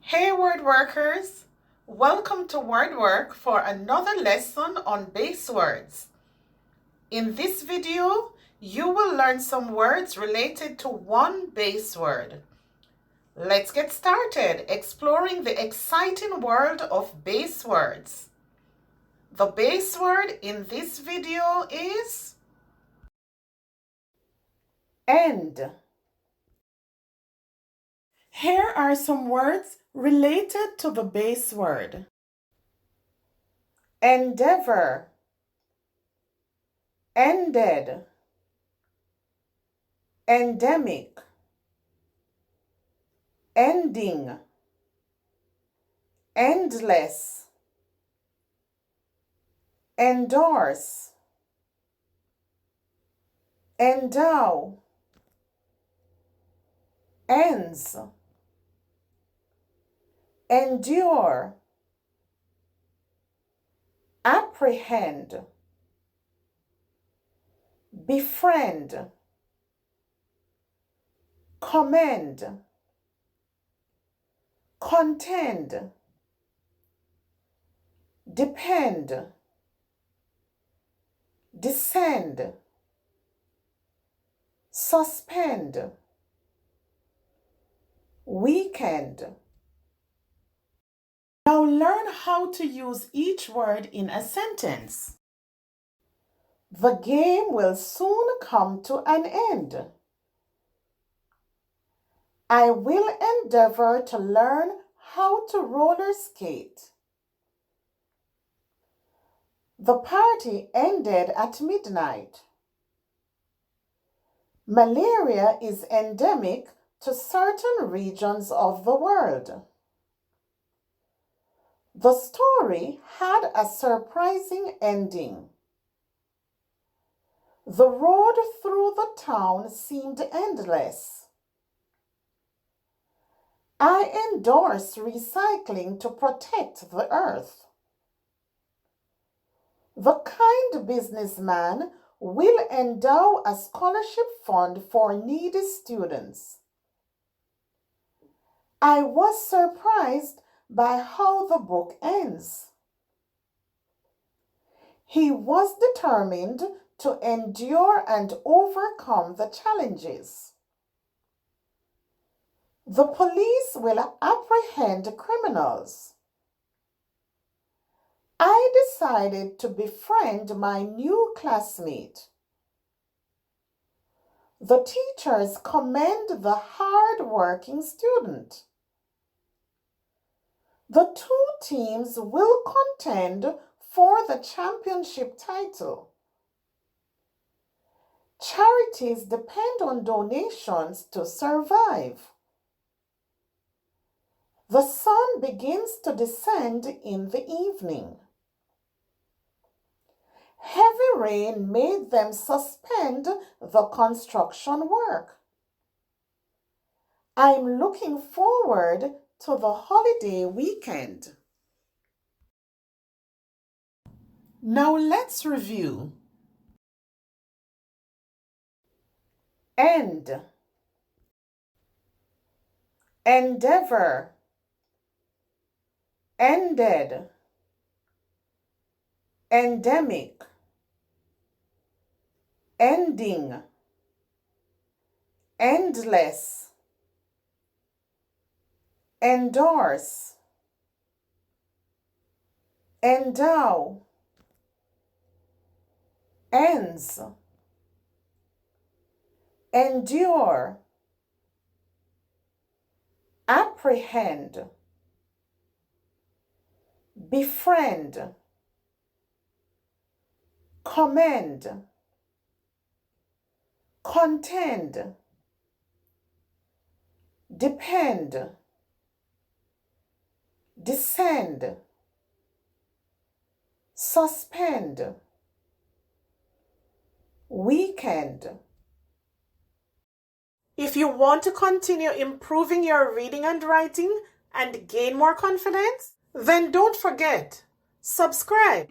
Hey word workers, welcome to WordWork for another lesson on base words. In this video, you will learn some words related to one base word. Let's get started exploring the exciting world of base words. The base word in this video is end. Here are some words related to the base word. Endeavor, ended, endemic, ending, endless, endorse, endow, ends, endure, apprehend, befriend, commend, contend, depend, descend, suspend, weekend. Now learn how to use each word in a sentence. The game will soon come to an end. I will endeavor to learn how to roller skate. The party ended at midnight. Malaria is endemic to certain regions of the world. The story had a surprising ending. The road through the town seemed endless. I endorse recycling to protect the earth. The kind businessman will endow a scholarship fund for needy students. I was surprised by how the book ends. He was determined to endure and overcome the challenges. The police will apprehend criminals. I decided to befriend my new classmate. The teachers commend the hard-working student. The two teams will contend for the championship title. Charities depend on donations to survive. The sun begins to descend in the evening. Heavy rain made them suspend the construction work. I'm looking forward to the holiday weekend. Now let's review. End, endeavor, ended, endemic, ending, endless, endorse, endow, ends, endure, apprehend, befriend, commend, contend, depend, descend, suspend, weekend. If you want to continue improving your reading and writing and gain more confidence, then don't forget, subscribe.